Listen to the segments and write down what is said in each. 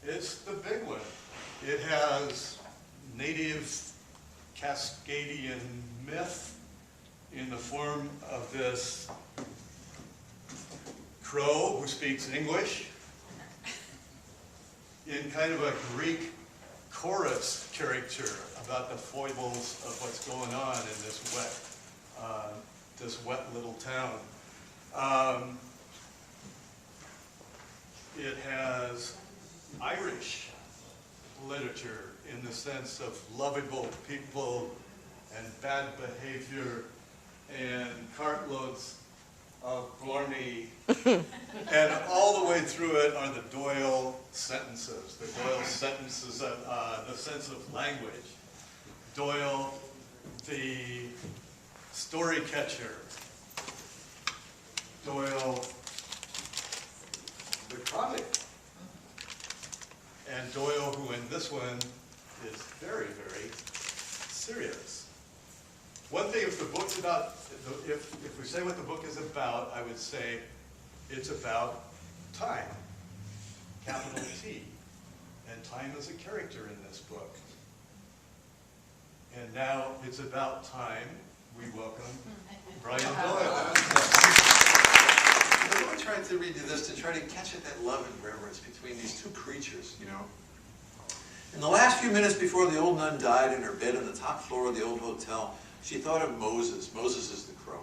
It's the big one. It has native Cascadian myth in the form of this crow who speaks English in kind of a Greek chorus character about the foibles of what's going on in this wet little town. It has Irish literature in the sense of lovable people and bad behavior and cartloads of blarney. And all the way through it are the Doyle sentences. The Doyle sentences, the sense of language. Doyle, the story catcher. Doyle, the comic. And Doyle, who in this one is very, very serious. One thing, if the book's about, if we say what the book is about, I would say it's about time, capital T. And time is a character in this book. And now it's about time we welcome Brian Doyle. I tried to read this to try to catch at that love and reverence between these two creatures, you know. In the last few minutes before the old nun died in her bed on the top floor of the old hotel, she thought of Moses. Moses is the crow.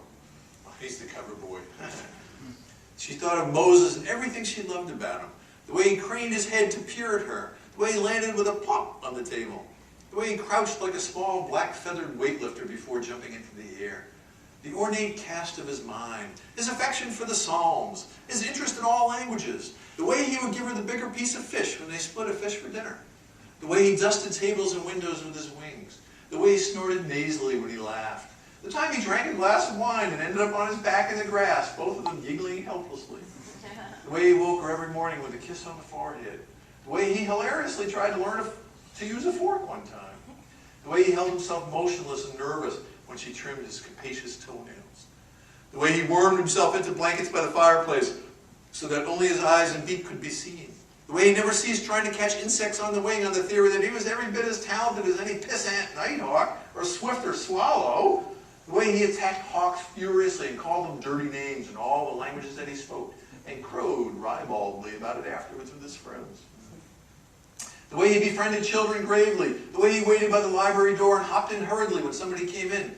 Oh, he's the cover boy. She thought of Moses and everything she loved about him. The way he craned his head to peer at her. The way he landed with a plop on the table. The way he crouched like a small black feathered weightlifter before jumping into the air. The ornate cast of his mind, his affection for the Psalms, his interest in all languages, the way he would give her the bigger piece of fish when they split a fish for dinner, the way he dusted tables and windows with his wings, the way he snorted nasally when he laughed, the time he drank a glass of wine and ended up on his back in the grass, both of them giggling helplessly, the way he woke her every morning with a kiss on the forehead, the way he hilariously tried to learn to use a fork one time, the way he held himself motionless and nervous when she trimmed his capacious toenails. The way he wormed himself into blankets by the fireplace so that only his eyes and beak could be seen. The way he never ceased trying to catch insects on the wing on the theory that he was every bit as talented as any pissant nighthawk or swifter swallow. The way he attacked hawks furiously and called them dirty names in all the languages that he spoke and crowed ribaldly about it afterwards with his friends. The way he befriended children gravely. The way he waited by the library door and hopped in hurriedly when somebody came in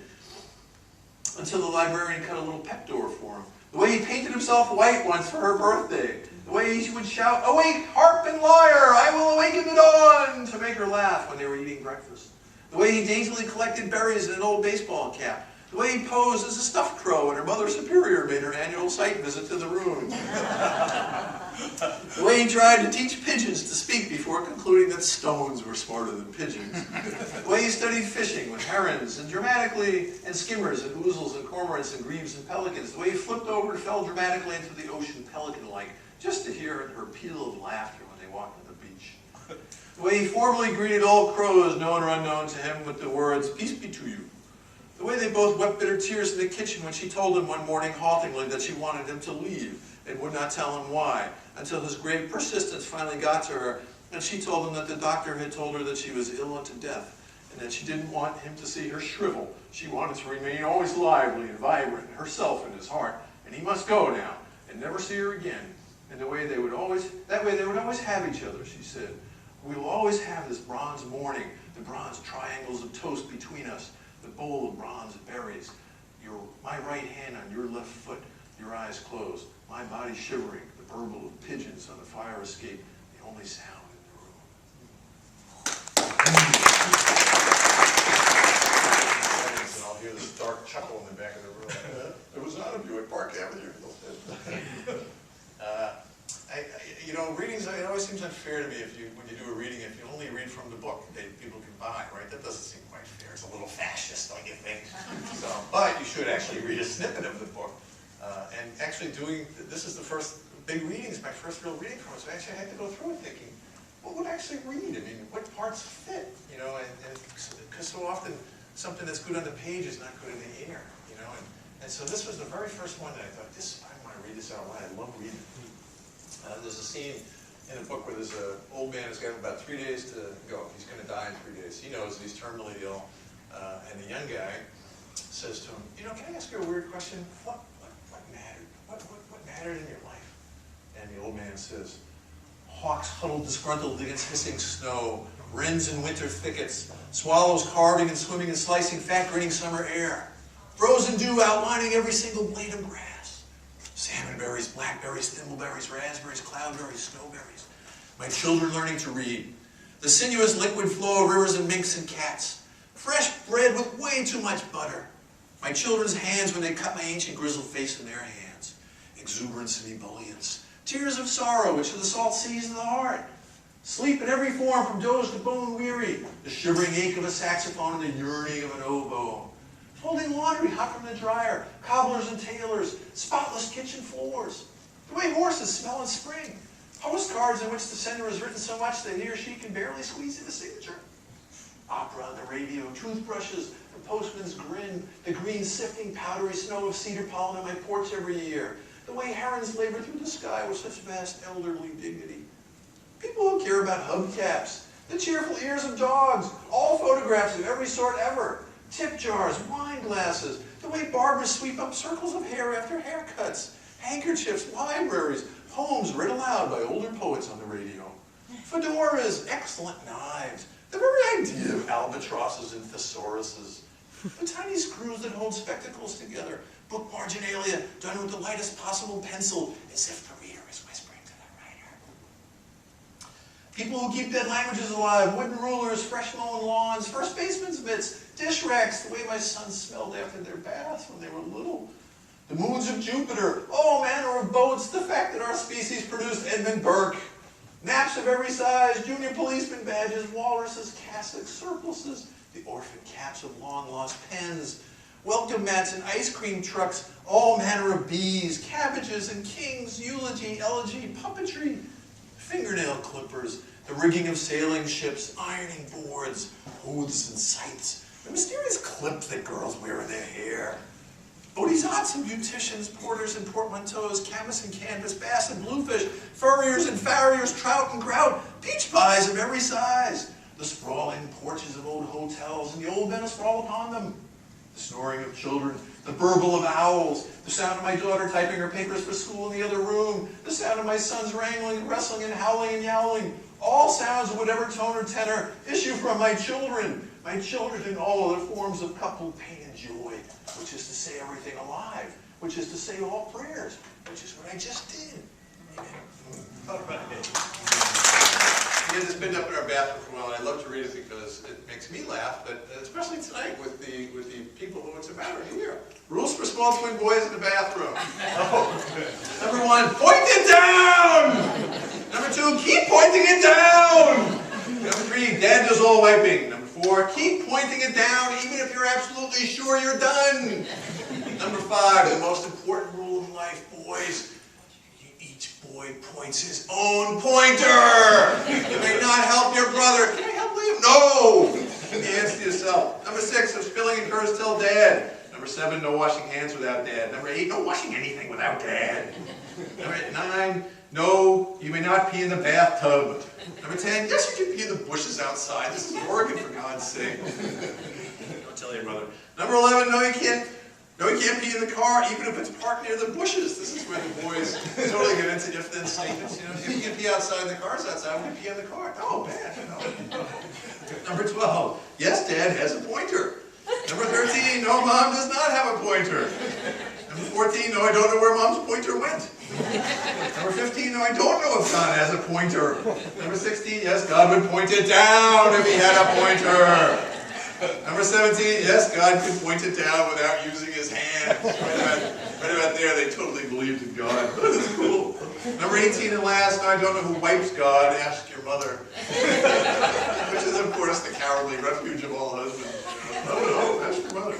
until the librarian cut a little pep door for him. The way he painted himself white once for her birthday. The way he would shout, "Awake, harp and lyre, I will awaken the dawn," to make her laugh when they were eating breakfast. The way he daintily collected berries in an old baseball cap. The way he posed as a stuffed crow when her mother superior made her annual site visit to the room. The way he tried to teach pigeons to speak before concluding that stones were smarter than pigeons. The way he studied fishing with herons and dramatically and skimmers and ouzels and cormorants and grebes and pelicans. The way he flipped over and fell dramatically into the ocean pelican-like just to hear her peal of laughter when they walked to the beach. The way he formally greeted all crows, known or unknown to him, with the words, "Peace be to you." The way they both wept bitter tears in the kitchen when she told him one morning haltingly that she wanted him to leave and would not tell him why, until his grave persistence finally got to her, and she told him that the doctor had told her that she was ill unto death, and that she didn't want him to see her shrivel. She wanted to remain always lively and vibrant, herself in his heart, and he must go now, and never see her again. And that way they would always have each other, she said. We will always have this bronze morning, the bronze triangles of toast between us, the bowl of bronze berries, my right hand on your left foot, your eyes closed, my body shivering, the burble of pigeons on the fire escape, the only sound in the room. And I'll hear this dark chuckle in the back of the room. It was not a Buick Park Avenue. Readings, it always seems unfair to me when you do a reading, if you only read from the book that people can buy, right? That doesn't seem quite fair. It's a little fascist, don't you think? But you should actually read a snippet of the book. And actually this is the first big reading, it's my first real reading from it, so I actually had to go through it thinking, what would I actually read? I mean, what parts fit? And because so often something that's good on the page is not good in the air, And so this was the very first one that I thought, I want to read this out loud. I love reading. There's a scene in a book where there's an old man who's got about 3 days to go. He's going to die in 3 days. He knows that he's terminally ill. And the young guy says to him, you know, can I ask you a weird question? What mattered? What mattered in your life? And the old man says, hawks huddled disgruntled against hissing snow, wrens in winter thickets, swallows carving and swimming and slicing fat grinning summer air, frozen dew outlining every single blade of grass, salmonberries, blackberries, thimbleberries, raspberries, cloudberries, snowberries, my children learning to read, the sinuous liquid flow of rivers and minks and cats, fresh bread with way too much butter, my children's hands when they cut my ancient grizzled face in their hands, exuberance and ebullience, tears of sorrow which are the salt seas of the heart, sleep in every form from doze to bone weary, the shivering ache of a saxophone and the yearning of an oboe, folding laundry hot from the dryer, cobblers and tailors, spotless kitchen floors, the way horses smell in spring, postcards in which the sender has written so much that he or she can barely squeeze in a signature, opera on the radio, toothbrushes, the postman's grin, the green sifting powdery snow of cedar pollen on my porch every year, the way herons labor through the sky with such vast elderly dignity. People who care about hubcaps, the cheerful ears of dogs, all photographs of every sort ever, tip jars, wine glasses, the way barbers sweep up circles of hair after haircuts, handkerchiefs, libraries, poems read aloud by older poets on the radio, fedoras, excellent knives, the very idea of albatrosses and thesauruses, the tiny screws that hold spectacles together, book marginalia done with the lightest possible pencil, as if the reader is whispering to the writer. People who keep dead languages alive, wooden rulers, fresh mown lawns, first baseman's mitts, dish racks, the way my sons smelled after their baths when they were little, the moons of Jupiter, all manner of boats, the fact that our species produced Edmund Burke, naps of every size, junior policeman badges, walruses, cassocks, surplices, the orphan caps of long-lost pens, welcome mats and ice cream trucks, all manner of bees, cabbages and kings, eulogy, elegy, puppetry, fingernail clippers, the rigging of sailing ships, ironing boards, oaths and sights, the mysterious clips that girls wear in their hair, bodhisattvas and beauticians, porters and portmanteaus, camas and canvas, bass and bluefish, furriers and farriers, trout and grout, peach pies of every size, the sprawling porches of old hotels and the old men asprawl upon them, the snoring of children, the burble of owls, the sound of my daughter typing her papers for school in the other room, the sound of my sons wrangling and wrestling and howling and yowling, all sounds of whatever tone or tenor issue from my children in all other forms of coupled pain and joy, which is to say everything alive, which is to say all prayers, which is what I just did. Amen. All right. We had this pinned up in our bathroom for a while, and I love to read it because it makes me laugh, but especially tonight with the people who it's about here. Rules for small twin boys in the bathroom. Number 1, point it down! Number 2, keep pointing it down! Number 3, Dad does all wiping. Number 4, keep pointing it down even if you're absolutely sure you're done. Number 5, the most important rule of life, boys. Each boy points his own pointer. You may not help your brother. Can I help Liam? No! Answer yourself. Number 6, if spilling occurs, tell Dad. Number 7, no washing hands without Dad. Number 8, no washing anything without Dad. Number 9, no, you may not pee in the bathtub. Number 10, yes, you can pee in the bushes outside. This is Oregon, for God's sake. Don't tell your brother. Number 11, no, you can't pee in the car, even if it's parked near the bushes. This is where the boys totally get into if-then statements. You know, if you can pee outside and the car's outside, we can pee in the car. No, bad. No. Number 12, yes, Dad has a pointer. Number 13, no, Mom does not have a pointer. Number 14, no, I don't know where Mom's pointer went. Number 15, no, I don't know if God has a pointer. Number 16, yes, God would point it down if he had a pointer. Number 17, yes, God could point it down without using his hands. Right about there, they totally believed in God. That's cool. Number 18 and last, I don't know who wipes God, ask your mother. Which is, of course, the cowardly refuge of all husbands. You know, no, ask your mother.